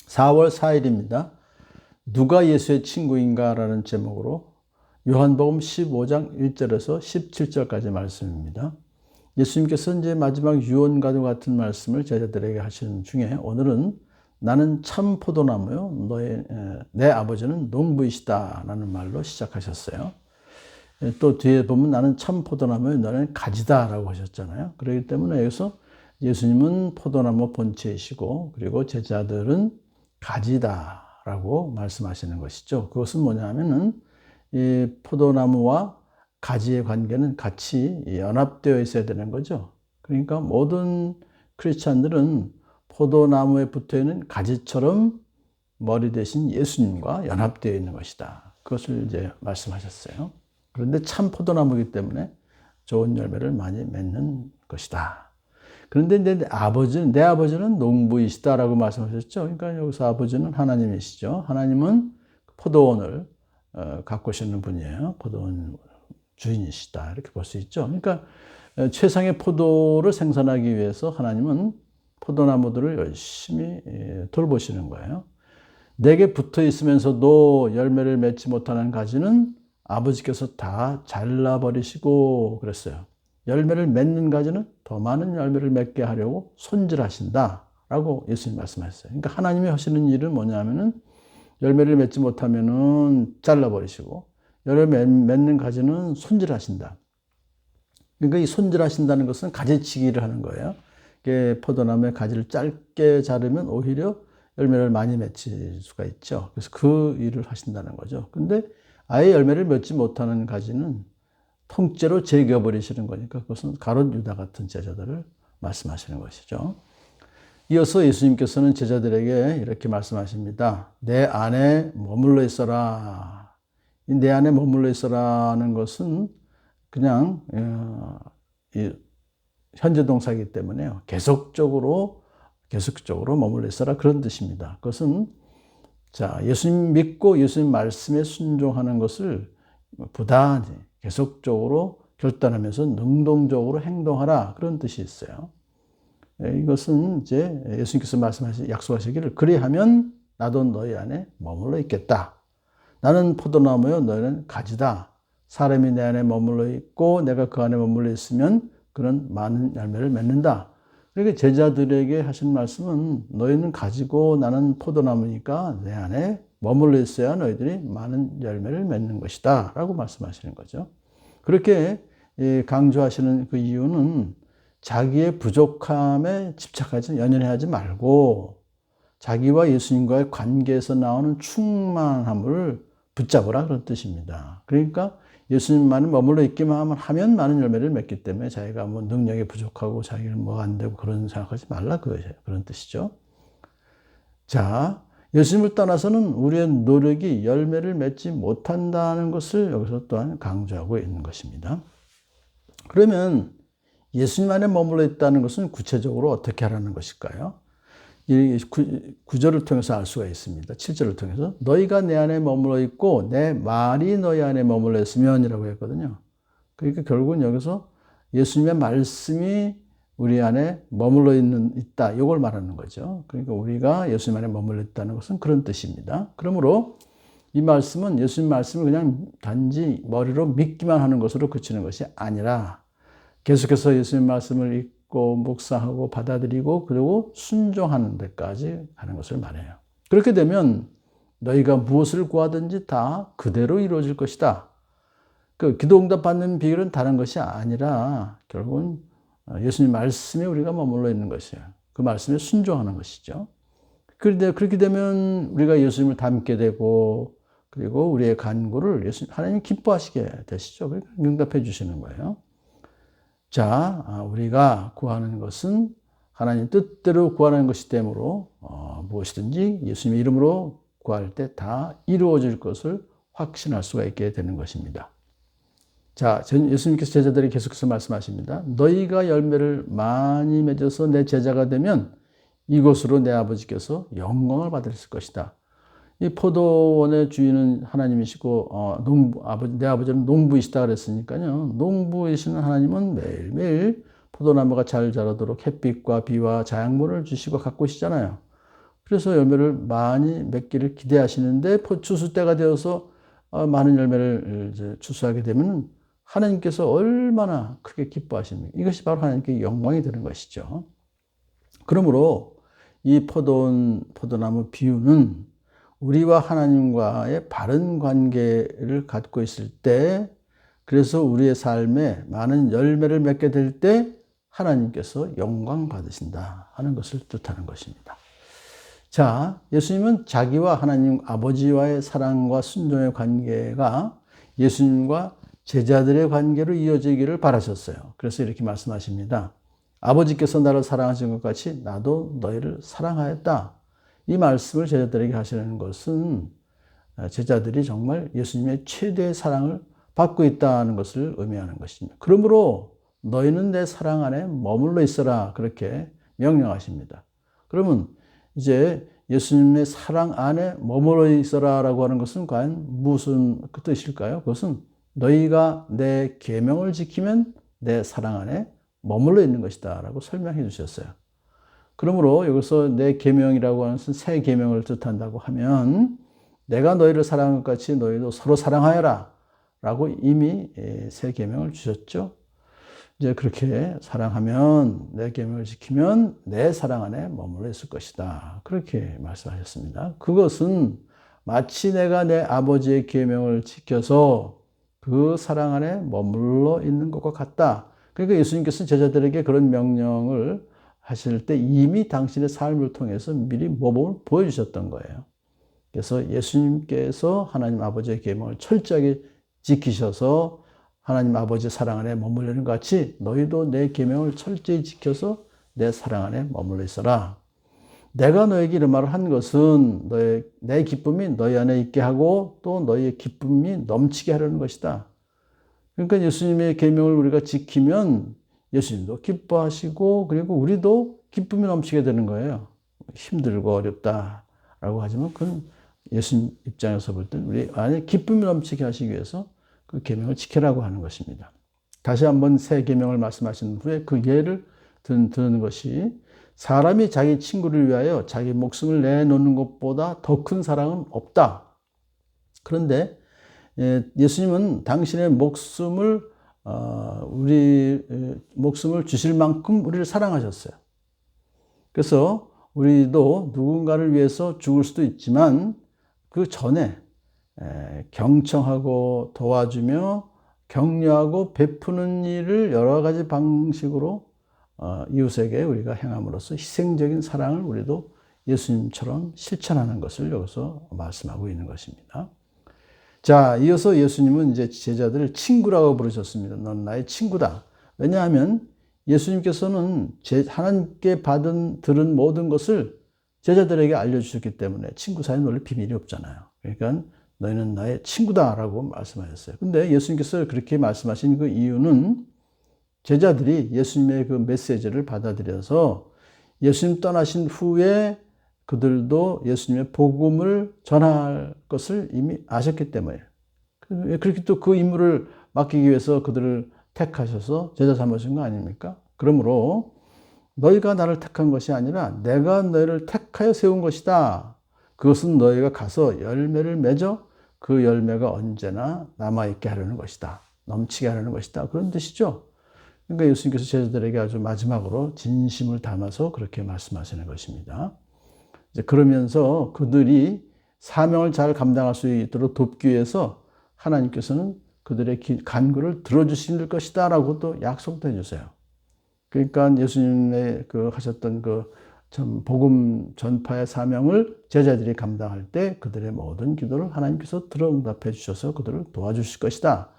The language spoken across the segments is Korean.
4월 4일입니다. 누가 예수의 친구인가라는 제목으로 요한복음 15장 1절에서 17절까지 말씀입니다. 예수님께서 이제 마지막 유언과도 같은 말씀을 제자들에게 하시는 중에 오늘은 나는 참 포도나무요 내 아버지는 농부이시다 라는 말로 시작하셨어요. 또 뒤에 보면 나는 참 포도나무요 너는 가지다 라고 하셨잖아요. 그렇기 때문에 여기서 예수님은 포도나무 본체이시고 그리고 제자들은 가지다 라고 말씀하시는 것이죠. 그것은 뭐냐면은 이 포도나무와 가지의 관계는 같이 연합되어 있어야 되는 거죠. 그러니까 모든 크리스찬들은 포도나무에 붙어 있는 가지처럼 머리 대신 예수님과 연합되어 있는 것이다. 그것을 이제 말씀하셨어요. 그런데 참 포도나무이기 때문에 좋은 열매를 많이 맺는 것이다. 그런데 내 아버지는 농부이시다라고 말씀하셨죠. 그러니까 여기서 아버지는 하나님이시죠. 하나님은 포도원을 갖고 계시는 분이에요. 포도원 주인이시다. 이렇게 볼 수 있죠. 그러니까 최상의 포도를 생산하기 위해서 하나님은 포도나무들을 열심히 돌보시는 거예요. 내게 붙어 있으면서도 열매를 맺지 못하는 가지는 아버지께서 다 잘라버리시고 그랬어요. 열매를 맺는 가지는 더 많은 열매를 맺게 하려고 손질하신다 라고 예수님 말씀하셨어요. 그러니까 하나님이 하시는 일은 뭐냐면은 열매를 맺지 못하면은 잘라버리시고 열매 맺는 가지는 손질하신다. 그러니까 이 손질하신다는 것은 가지치기를 하는 거예요. 이게 포도나무의 가지를 짧게 자르면 오히려 열매를 많이 맺힐 수가 있죠. 그래서 그 일을 하신다는 거죠. 근데 아예 열매를 맺지 못하는 가지는 통째로 제거버리시는 거니까 그것은 가룟 유다 같은 제자들을 말씀하시는 것이죠. 이어서 예수님께서는 제자들에게 이렇게 말씀하십니다. 내 안에 머물러 있어라. 이 내 안에 머물러 있어라는 것은 그냥 현재 동사이기 때문에요. 계속적으로 머물러 있어라 그런 뜻입니다. 그것은 자, 예수님 믿고 예수님 말씀에 순종하는 것을 부단히 계속적으로 결단하면서 능동적으로 행동하라 그런 뜻이 있어요. 이것은 이제 예수님께서 약속하시기를 그리하면 나도 너희 안에 머물러 있겠다. 나는 포도나무요 너희는 가지다. 사람이 내 안에 머물러 있고 내가 그 안에 머물러 있으면 그런 많은 열매를 맺는다. 그러니까 제자들에게 하신 말씀은 너희는 가지고 나는 포도나무니까 내 안에 머물러 있어야 너희들이 많은 열매를 맺는 것이다 라고 말씀하시는 거죠. 그렇게 강조하시는 그 이유는 자기의 부족함에 연연하지 말고 자기와 예수님과의 관계에서 나오는 충만함을 붙잡으라 그런 뜻입니다. 그러니까 예수님만은 머물러 있기만 하면 많은 열매를 맺기 때문에 자기가 뭐 능력이 부족하고 자기는 뭐 안 되고 그런 생각하지 말라 그런 뜻이죠. 자, 예수님을 떠나서는 우리의 노력이 열매를 맺지 못한다는 것을 여기서 또한 강조하고 있는 것입니다. 그러면 예수님 안에 머물러 있다는 것은 구체적으로 어떻게 하라는 것일까요? 이 구절을 통해서 알 수가 있습니다. 7절을 통해서 너희가 내 안에 머물러 있고 내 말이 너희 안에 머물러 있으면 이라고 했거든요. 그러니까 결국은 여기서 예수님의 말씀이 우리 안에 머물러 있다. 이걸 말하는 거죠. 그러니까 우리가 예수님 안에 머물러 있다는 것은 그런 뜻입니다. 그러므로 이 말씀은 예수님 말씀을 그냥 단지 머리로 믿기만 하는 것으로 그치는 것이 아니라 계속해서 예수님 말씀을 읽고 묵상하고 받아들이고 그리고 순종하는 데까지 가는 것을 말해요. 그렇게 되면 너희가 무엇을 구하든지 다 그대로 이루어질 것이다. 그 기도 응답 받는 비결은 다른 것이 아니라 결국은 예수님 말씀에 우리가 머물러 있는 것이에요. 그 말씀에 순종하는 것이죠. 그런데 그렇게 되면 우리가 예수님을 닮게 되고 그리고 우리의 간구를 하나님 기뻐하시게 되시죠. 그러니까 응답해 주시는 거예요. 자, 우리가 구하는 것은 하나님 뜻대로 구하는 것이 되므로 무엇이든지 예수님의 이름으로 구할 때 다 이루어질 것을 확신할 수가 있게 되는 것입니다. 자, 예수님께서 제자들에게 계속해서 말씀하십니다. 너희가 열매를 많이 맺어서 내 제자가 되면 이것으로 내 아버지께서 영광을 받으실 것이다. 이 포도원의 주인은 하나님이시고 내 아버지는 농부이시다 그랬으니까요. 농부이시는 하나님은 매일매일 포도나무가 잘 자라도록 햇빛과 비와 자양분을 주시고 가꾸시잖아요. 그래서 열매를 많이 맺기를 기대하시는데 추수 때가 되어서 많은 열매를 이제 추수하게 되면 하나님께서 얼마나 크게 기뻐하십니까? 이것이 바로 하나님께 영광이 되는 것이죠. 그러므로 이 포도나무 비유는 우리와 하나님과의 바른 관계를 갖고 있을 때, 그래서 우리의 삶에 많은 열매를 맺게 될 때 하나님께서 영광 받으신다 하는 것을 뜻하는 것입니다. 자, 예수님은 자기와 하나님 아버지와의 사랑과 순종의 관계가 예수님과 제자들의 관계로 이어지기를 바라셨어요. 그래서 이렇게 말씀하십니다. 아버지께서 나를 사랑하신 것 같이 나도 너희를 사랑하였다. 이 말씀을 제자들에게 하시는 것은 제자들이 정말 예수님의 최대의 사랑을 받고 있다는 것을 의미하는 것입니다. 그러므로 너희는 내 사랑 안에 머물러 있어라, 그렇게 명령하십니다. 그러면 이제 예수님의 사랑 안에 머물러 있어라라고 하는 것은 과연 무슨 뜻일까요? 그것은 너희가 내 계명을 지키면 내 사랑 안에 머물러 있는 것이다 라고 설명해 주셨어요. 그러므로 여기서 내 계명이라고 하는 것은 새 계명을 뜻한다고 하면 내가 너희를 사랑한 것 같이 너희도 서로 사랑하여라 라고 이미 새 계명을 주셨죠. 이제 그렇게 사랑하면, 내 계명을 지키면 내 사랑 안에 머물러 있을 것이다, 그렇게 말씀하셨습니다. 그것은 마치 내가 내 아버지의 계명을 지켜서 그 사랑 안에 머물러 있는 것과 같다. 그러니까 예수님께서 제자들에게 그런 명령을 하실 때 이미 당신의 삶을 통해서 미리 모범을 보여주셨던 거예요. 그래서 예수님께서 하나님 아버지의 계명을 철저하게 지키셔서 하나님 아버지의 사랑 안에 머물려는 것 같이 너희도 내 계명을 철저히 지켜서 내 사랑 안에 머물러 있어라. 내가 너에게 이런 말을 한 것은 내 기쁨이 너희 안에 있게 하고 또 너희의 기쁨이 넘치게 하려는 것이다. 그러니까 예수님의 계명을 우리가 지키면 예수님도 기뻐하시고 그리고 우리도 기쁨이 넘치게 되는 거예요. 힘들고 어렵다라고 하지만 그건 예수님 입장에서 볼 땐 우리 안에 기쁨이 넘치게 하시기 위해서 그 계명을 지키라고 하는 것입니다. 다시 한번 새 계명을 말씀하신 후에 그 예를 드는 것이 사람이 자기 친구를 위하여 자기 목숨을 내놓는 것보다 더 큰 사랑은 없다. 그런데 예수님은 당신의 목숨을 주실 만큼 우리를 사랑하셨어요. 그래서 우리도 누군가를 위해서 죽을 수도 있지만 그 전에 경청하고 도와주며 격려하고 베푸는 일을 여러 가지 방식으로 이웃에게 우리가 행함으로써 희생적인 사랑을 우리도 예수님처럼 실천하는 것을 여기서 말씀하고 있는 것입니다. 자, 이어서 예수님은 이제 제자들을 친구라고 부르셨습니다. 넌 나의 친구다. 왜냐하면 예수님께서는 하나님께 들은 모든 것을 제자들에게 알려주셨기 때문에 친구 사이는 원래 비밀이 없잖아요. 그러니까 너희는 나의 친구다라고 말씀하셨어요. 근데 예수님께서 그렇게 말씀하신 그 이유는 제자들이 예수님의 그 메시지를 받아들여서 예수님 떠나신 후에 그들도 예수님의 복음을 전할 것을 이미 아셨기 때문에, 그렇게 또 그 임무를 맡기기 위해서 그들을 택하셔서 제자 삼으신 거 아닙니까? 그러므로 너희가 나를 택한 것이 아니라 내가 너희를 택하여 세운 것이다. 그것은 너희가 가서 열매를 맺어 그 열매가 언제나 남아있게 하려는 것이다. 넘치게 하려는 것이다. 그런 뜻이죠. 그러니까 예수님께서 제자들에게 아주 마지막으로 진심을 담아서 그렇게 말씀하시는 것입니다. 이제 그러면서 그들이 사명을 잘 감당할 수 있도록 돕기 위해서 하나님께서는 그들의 간구를 들어주실 것이다 라고 또 약속도 해주세요. 그러니까 예수님의 하셨던 복음 전파의 사명을 제자들이 감당할 때 그들의 모든 기도를 하나님께서 들어 응답해 주셔서 그들을 도와주실 것이다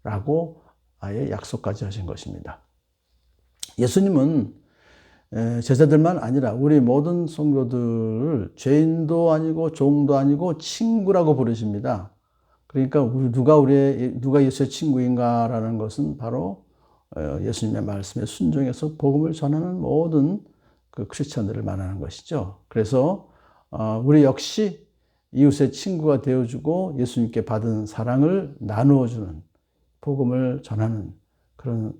라고 아예 약속까지 하신 것입니다. 예수님은 제자들만 아니라 우리 모든 성도들을 죄인도 아니고 종도 아니고 친구라고 부르십니다. 그러니까 누가 예수의 친구인가라는 것은 바로 예수님의 말씀에 순종해서 복음을 전하는 모든 그 크리스천들을 말하는 것이죠. 그래서 우리 역시 이웃의 친구가 되어주고 예수님께 받은 사랑을 나누어주는, 복음을 전하는 그런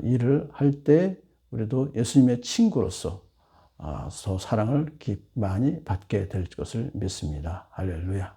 일을 할 때 우리도 예수님의 친구로서 사랑을 많이 받게 될 것을 믿습니다. 할렐루야.